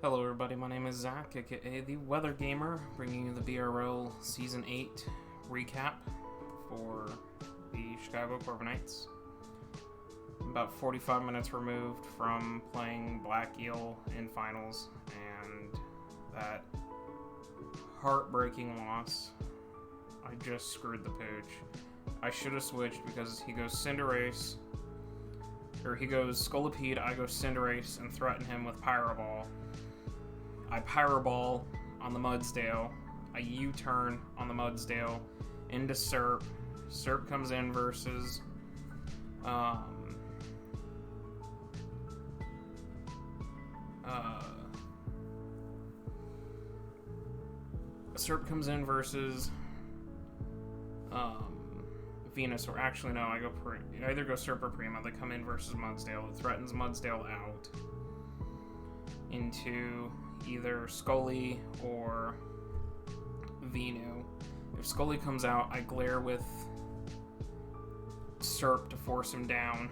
Hello everybody, my name is Zach, aka the Weather Gamer, bringing you the BRL Season 8 recap for the Chicago Corviknights. About 45 minutes removed from playing Black Eel in finals, and that heartbreaking loss. I just screwed the pooch. I should have switched because he goes Cinderace, or he goes Scolipede, I go Cinderace and threaten him with Pyroball. I Pyroball on the Mudsdale. I U-turn on the Mudsdale into Serp. Serp comes in versus Serp comes in versus Venus, or actually no, I either go Serp or Prima. They come in versus Mudsdale. It threatens Mudsdale out into either Scully or Venu. If Scully comes out, I glare with Serp to force him down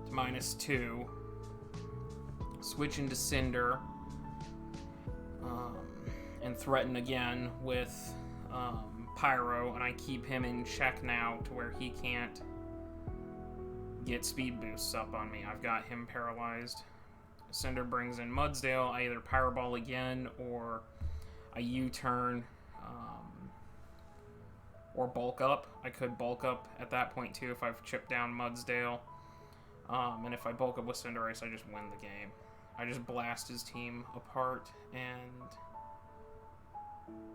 to -2. Switch into Cinder and threaten again with Pyro, and I keep him in check now to where he can't get speed boosts up on me. I've got him paralyzed. Cinder brings in Mudsdale. I either Pyroball again or I U-turn or bulk up. I could bulk up at that point too if I've chipped down Mudsdale. And if I bulk up with Cinderace, I just win the game. I just blast his team apart and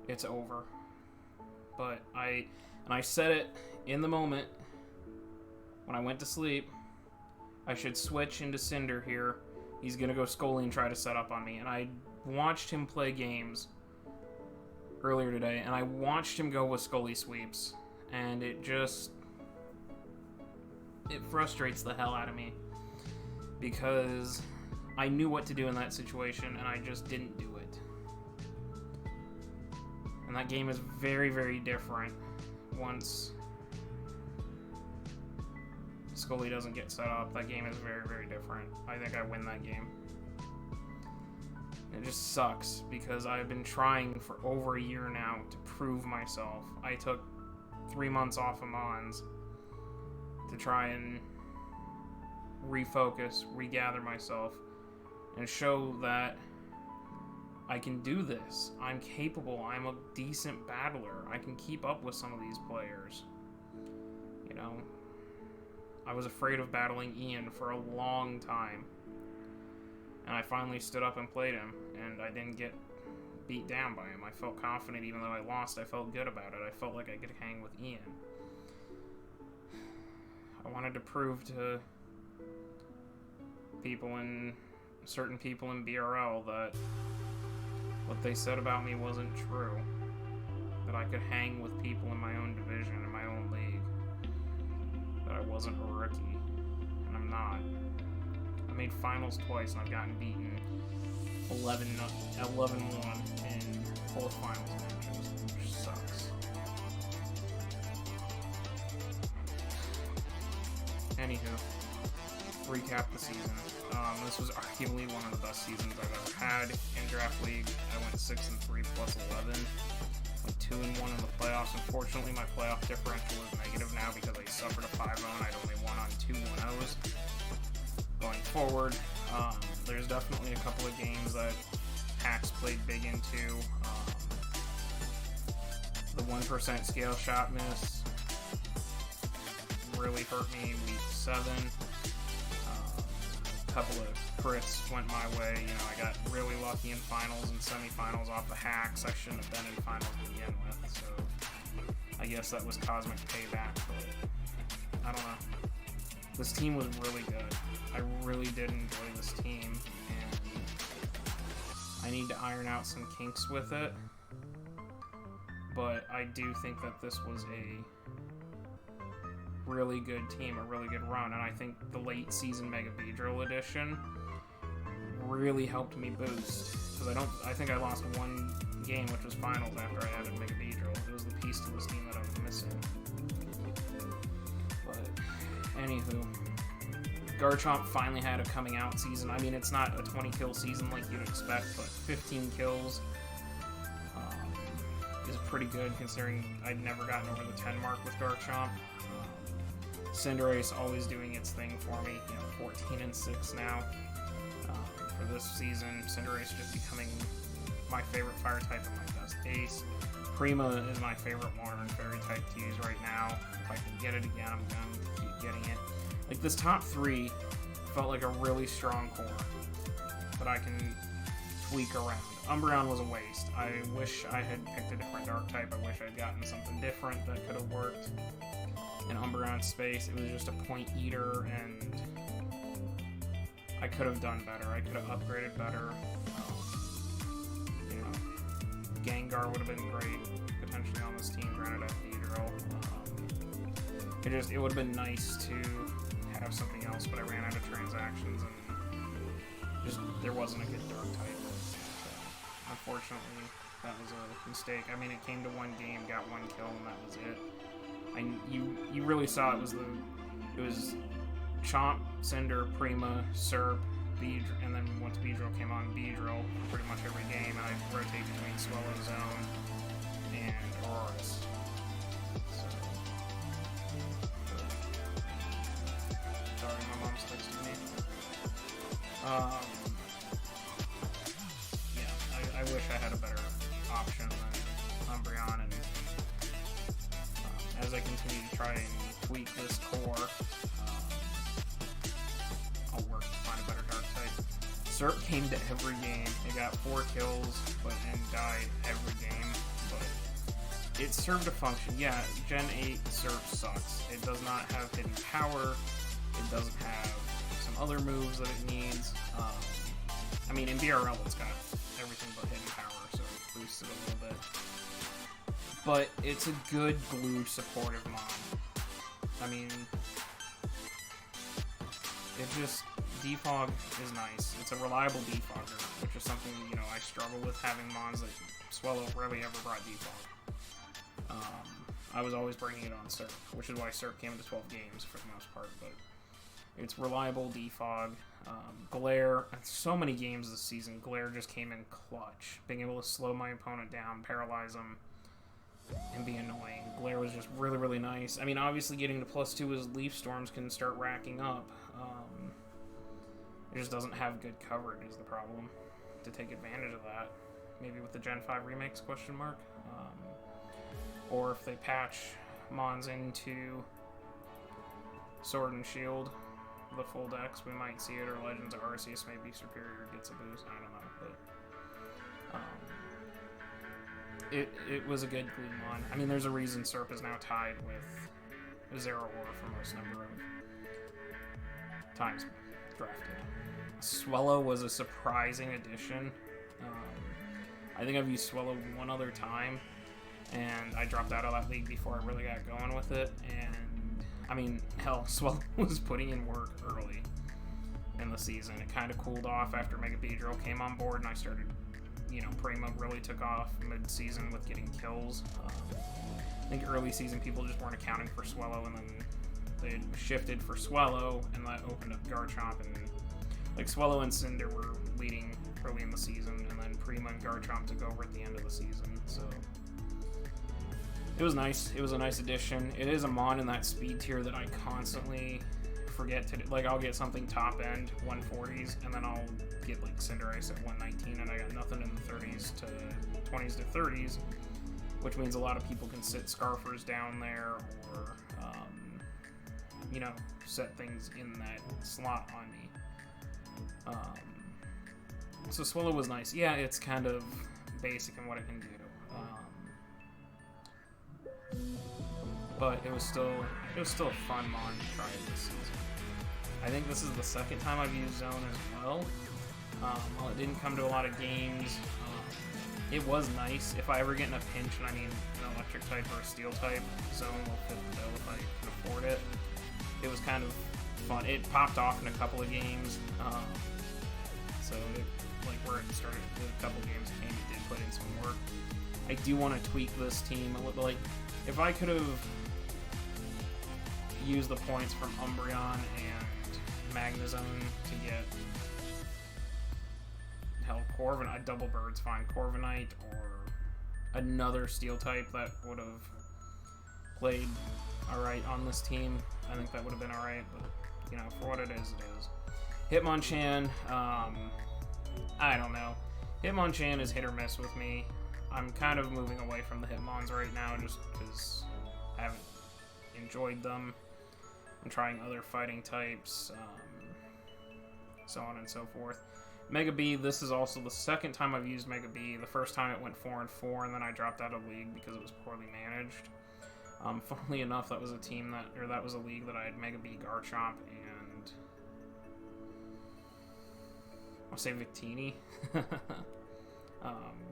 it's over. But I said it in the moment when I went to sleep. I should switch into Cinder here. He's going to go Scully and try to set up on me. And I watched him play games earlier today, and I watched him go with Scully sweeps. And it frustrates the hell out of me. Because I knew what to do in that situation, and I just didn't do it. And that game is very, very different once Scully doesn't get set up. That game is very, very different. I think I win that game. It just sucks because I've been trying for over a year now to prove myself. I took 3 months off of Mons to try and refocus, regather myself, and show that I can do this. I'm capable. I'm a decent battler. I can keep up with some of these players. You know, I was afraid of battling Ian for a long time. And I finally stood up and played him, and I didn't get beat down by him. I felt confident even though I lost. I felt good about it. I felt like I could hang with Ian. I wanted to prove to certain people in BRL that what they said about me wasn't true. That I could hang with people in my own division, in my own league. That I wasn't a rookie, and I'm not. I made finals twice, and I've gotten beaten 11-1 in both finals matches, which sucks. Anywho, recap the season. This was arguably one of the best seasons I've ever had in Draft League. I went 6-3 plus 11. Went 2-1 in the playoffs. Unfortunately, my playoff differential is negative now because I suffered a 5-0 and I'd only won on 2 1-0s. Going forward, there's definitely a couple of games that hacks played big into. The 1% scale shot miss really hurt me week 7. A couple of crits went my way. You know, I got really lucky in finals and semifinals off the hacks. I shouldn't have been in finals to begin with, so I guess that was cosmic payback, but I don't know. This team was really good. I really did enjoy this team, and I need to iron out some kinks with it, but I do think that this was a really good team, a really good run, and I think the late season Mega Beedrill edition really helped me boost, because I think I lost one game, which was finals, after I added Mega Beedrill. It was the piece to this team that I was missing. But anywho, Garchomp finally had a coming out season. I mean, it's not a 20 kill season like you'd expect, but 15 kills is pretty good considering I'd never gotten over the 10 mark with Garchomp. Cinderace always doing its thing for me, 14 and 6 now for this season. Cinderace just becoming my favorite fire type and my best ace. Prima is my favorite water and fairy type to use right now. If I can get it again, I'm going to keep getting it. Like, this top 3 felt like a really strong core, but I can tweak around. Umbreon was a waste. I wish I had picked a different dark type. I wish I'd gotten something different that could have worked in Umbreon's space. It was just a point eater, and I could have done better. I could have upgraded better. Gengar would have been great, potentially on this team, granted at Beedrill. It would have been nice to have something else, but I ran out of transactions, and there wasn't a good dark type. So, unfortunately, that was a mistake. I mean, it came to one game, got 1 kill, and that was it. You really saw it was Chomp, Cinder, Prima, Serp, Beedrill, and then once Beedrill came on, Beedrill pretty much every game, and I rotate between Swallow Zone and Aurorus. So, sorry, my mom's texting me. Yeah, I wish I had a better option than Umbreon, and as I continue to try and tweak this core, I'll work to find a better dark type. Serp came to every game. It got 4 kills, and died every game, but it served a function. Yeah, Gen 8 Serp sucks. It does not have hidden power. It doesn't have some other moves that it needs. I mean, in BRL it's got everything but hidden power, so it boosts it a little bit. But it's a good glue supportive mod. I mean, defog is nice. It's a reliable defogger, which is something, I struggle with having mons that Swallow rarely ever brought defog. I was always bringing it on Serp, which is why Serp came into 12 games for the most part, but it's reliable defog. Glare, so many games this season, Glare just came in clutch. Being able to slow my opponent down, paralyze them, and be annoying. Glare was just really, really nice. I mean, obviously getting to +2 as Leaf Storms can start racking up. It just doesn't have good coverage is the problem to take advantage of that. Maybe with the Gen 5 remakes, ? Or if they patch Mons into Sword and Shield, the full decks, we might see it, or Legends of Arceus maybe Superior gets a boost, I don't know, but it was a good glue mon. I mean, there's a reason Serp is now tied with Zeraora for most number of times drafted. Swallow was a surprising addition. I think I've used Swallow one other time, and I dropped out of that league before I really got going with it, and I mean, hell, Swallow was putting in work early in the season. It kind of cooled off after Mega Beedrill came on board, and I started, Prima really took off mid-season with getting kills. I think early season people just weren't accounting for Swallow, and then they shifted for Swallow, and that opened up Garchomp, and Swallow and Cinder were leading early in the season, and then Prima and Garchomp took over at the end of the season, so it was nice. It was a nice addition. It is a mon in that speed tier that I constantly forget to do. I'll get something top end 140s, and then I'll get Cinderace at 119, and I got nothing in the 30s to 20s to 30s, which means a lot of people can sit Scarfers down there, or set things in that slot on me. So Swallow was nice. Yeah, it's kind of basic in what it can do. But it was still a fun mon to try this season. I think this is the second time I've used Zone as well. While it didn't come to a lot of games, it was nice. If I ever get in a pinch and I need an electric type or a steel type, Zone will fit the bill if I can afford it. It was kind of fun. It popped off in a couple of games. So where it started, a couple games it came, it did put in some work. I do want to tweak this team. If I could have used the points from Umbreon and Magnezone to get hell Corviknight. Double Bird's fine. Corviknight or another Steel type that would have played alright on this team. I think that would have been alright, but you know, for what it is, it is. Hitmonchan, I don't know. Hitmonchan is hit or miss with me. I'm kind of moving away from the Hitmons right now just because I haven't enjoyed them. I'm trying other fighting types, so on and so forth. Mega B, this is also the second time I've used Mega B. The first time it went 4-4, and then I dropped out of League because it was poorly managed. Funnily enough, that was a team that was a league that I had Mega B, Garchomp, and I'll say Victini.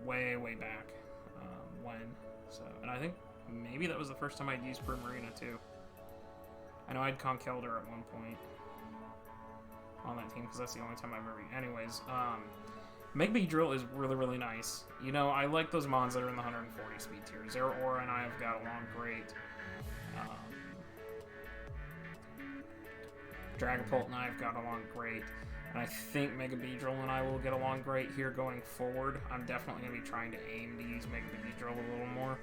way back when. So, and I think maybe that was the first time I'd used Primarina too. I know I had Conkeldurr at one point on that team because that's the only time I've ever used. Anyways, Mega Beedrill is really nice. You know, I like those mons that are in the 140 speed tier. Zeraora and I have got along great. Dragapult and I have got along great. And I think Mega Beedrill and I will get along great here going forward. I'm definitely going to be trying to aim to use Mega Beedrill a little more.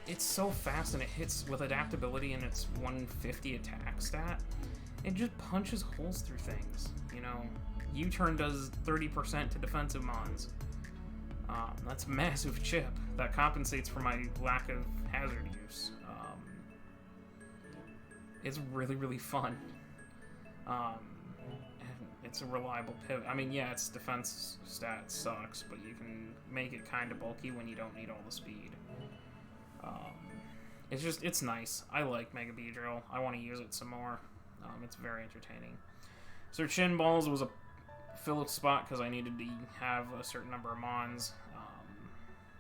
It's so fast and it hits with adaptability and its 150 attack stat. It just punches holes through things, you know. U-turn does 30% to defensive mons. That's massive chip. That compensates for my lack of hazard use. It's really fun. It's a reliable pivot. I mean, yeah, its defense stat sucks, but you can make it kind of bulky when you don't need all the speed. It's nice. I like Mega Beedrill. I want to use it some more. It's very entertaining. Searchin Balls was a fill spot because I needed to have a certain number of mons.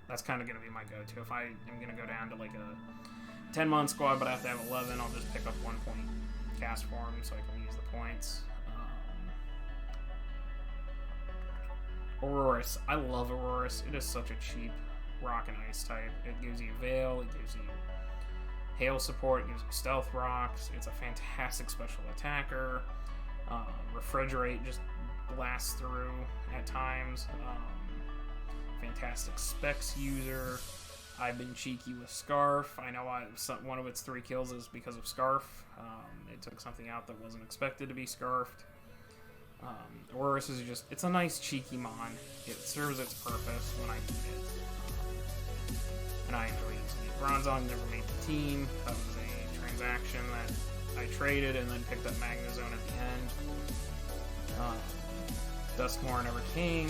That's kind of going to be my go-to. If I am going to go down to like a 10-mon squad, but I have to have 11, I'll just pick up 1 point cast form so I can use the points. Aurorus. I love Aurorus. It is such a cheap rock and ice type. It gives you Veil, it gives you Hail support, it gives you Stealth Rocks. It's a fantastic special attacker. Refrigerate just blasts through at times. Fantastic specs user. I've been cheeky with Scarf. I know one of its 3 kills is because of Scarf. It took something out that wasn't expected to be Scarfed. Aurorus is it's a nice cheeky mon. It serves its purpose when I need it. And I enjoy using it. Bronzong never made the team. That was a transaction that I traded and then picked up Magnezone at the end. Duskmoor never came.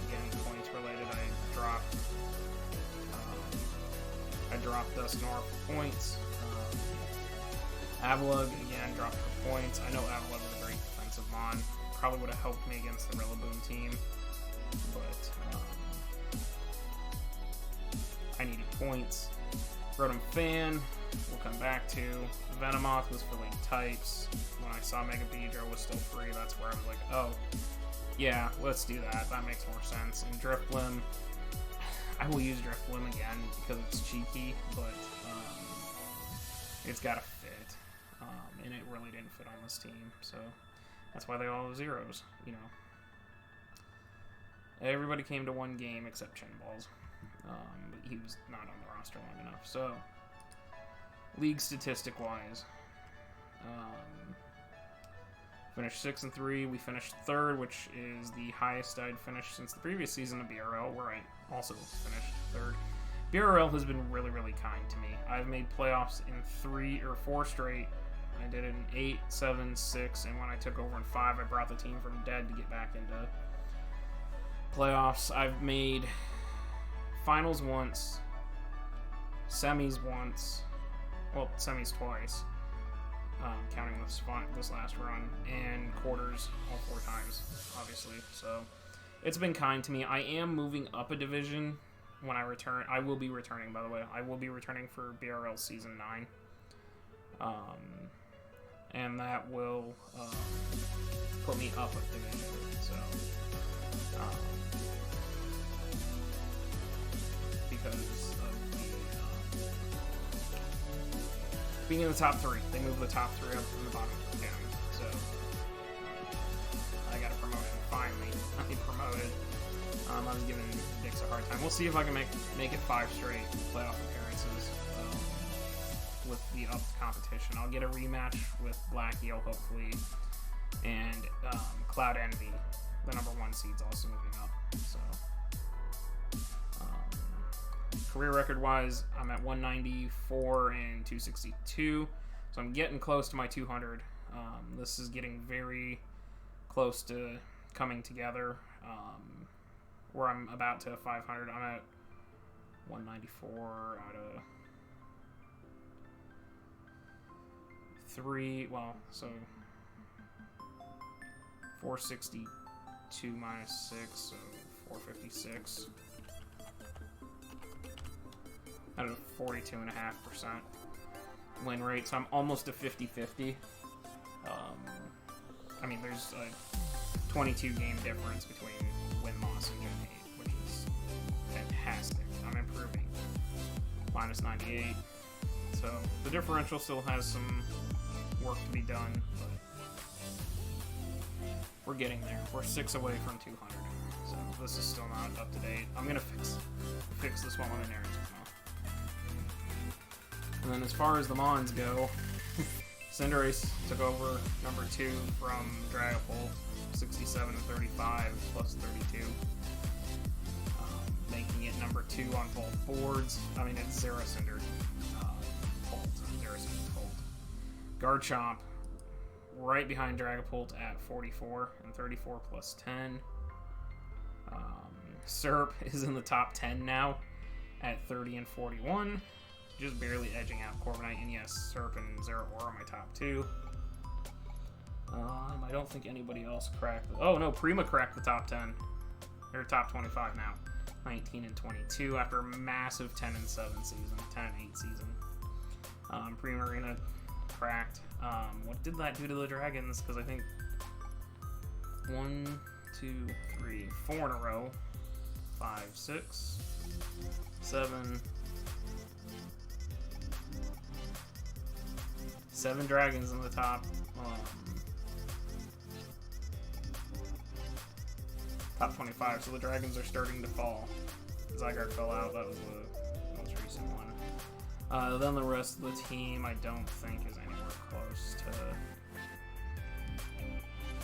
Again, points related, I dropped Duskmoor for points. Avalugg, again, dropped for points. I know Avalugg was a great defensive mon. Probably would have helped me against the Rillaboom team, but I needed points. Rotom Fan, we'll come back to. Venomoth was for League types. When I saw Mega Beedrill was still free, that's where I was like, oh, yeah, let's do that. That makes more sense. And Drifblim, I will use Drifblim again because it's cheeky, but it's got to fit. And it really didn't fit on this team, so that's why they all have zeros, you know. Everybody came to 1 game except Chin Balls, but he was not on the roster long enough. So, league statistic-wise, finished 6-3. We finished 3rd, which is the highest I'd finished since the previous season of BRL, where I also finished 3rd. BRL has been really kind to me. I've made playoffs in 3 or 4 straight. I did it in 8, 7, 6, and when I took over in 5, I brought the team from dead to get back into playoffs. I've made finals once, semis once, well, semis twice, counting this last run, and quarters all 4 times, obviously. So it's been kind to me. I am moving up a division when I return. I will be returning, by the way. I will be returning for BRL Season 9. And that will put me up a division. So, because speaking of the top 3, they moved the top 3 up from the bottom down. So I got a promotion finally. I promoted. I was giving Dix a hard time. We'll see if I can make it 5 straight playoff appearances with the upped competition. I'll get a rematch with Black Eel hopefully, and Cloud Envy, the number 1 seed's also moving up. So career record wise, I'm at 194 and 262, so I'm getting close to my 200. This is getting very close to coming together. Where I'm about to 500. I'm at 194 out of 3. Well, so 462 minus 6, so 456. Out of 42.5% win rate, so I'm almost a 50-50. I mean, there's a 22 game difference between win-loss and Gen 8, which is fantastic. I'm improving. Minus 98. So the differential still has some work to be done, but we're getting there. We're 6 away from 200. So this is still not up to date. I'm gonna fix this while I'm in Aaron's tomorrow. And then as far as the Mons go, Cinderace took over number 2 from Dragapult, 67 to 35 plus 32, making it number 2 on both boards. I mean, it's Zeracinder Bolt, Zeracinder Bolt. Garchomp right behind Dragapult at 44 and 34 plus 10. Serp is in the top 10 now at 30 and 41. Just barely edging out Corviknight, and yes, Serp and Zeraora are my top 2. I don't think anybody else cracked. Oh no, Prima cracked the top 10. They're top 25 now, 19 and 22 after a massive 10 and 7 season, 10 and 8 season. Prima Arena cracked. What did that do to the Dragons? Because I think 1, 2, 3, 4 in a row. 5, 6, 7. 7 Dragons in the top. Top 25, so the Dragons are starting to fall. Zygarde fell out, that was the most recent one. Then the rest of the team I don't think is anywhere close to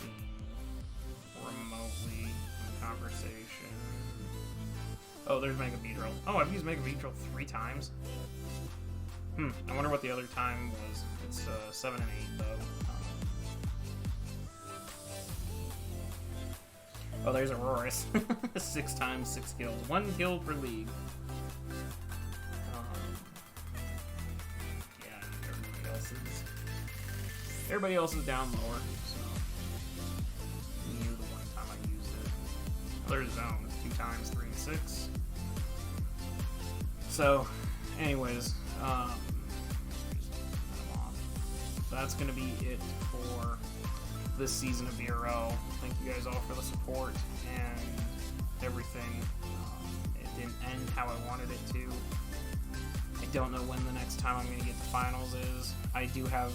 being remotely in conversation. Oh, there's Mega Beedrill. Oh, I've used Mega Beedrill 3 times. I wonder what the other time was. It's 7 and 8 though. Oh, there's Aurorus. 6 times, 6 kills. 1 kill per league. Yeah, everybody else is down lower, so knew the one time I used it. There's Zone, 2 times, 3 and 6. So, anyways, that's gonna be it for this season of BRL. Thank you guys all for the support and everything. It didn't end how I wanted it to. I don't know when the next time I'm going to get to finals is. I do have,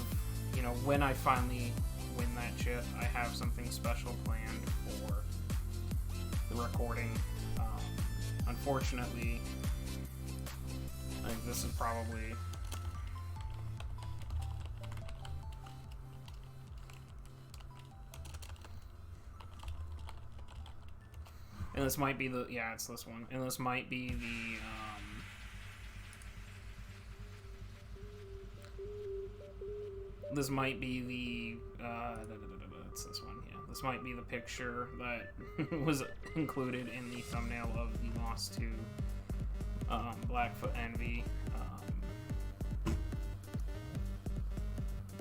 you know, when I finally win that chip, I have something special planned for the recording. Unfortunately, I think this is probably... And this might be the, yeah, it's this one. And this might be the, this might be the, it's this one, yeah. This might be the picture that was included in the thumbnail of the loss to Blackfoot Envy.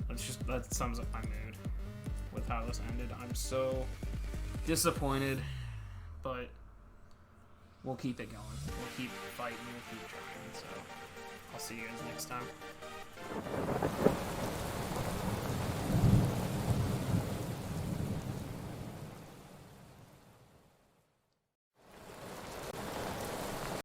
It's just, that sums up my mood with how this ended. I'm so disappointed. But we'll keep it going. We'll keep fighting. We'll keep trying. So I'll see you guys next time.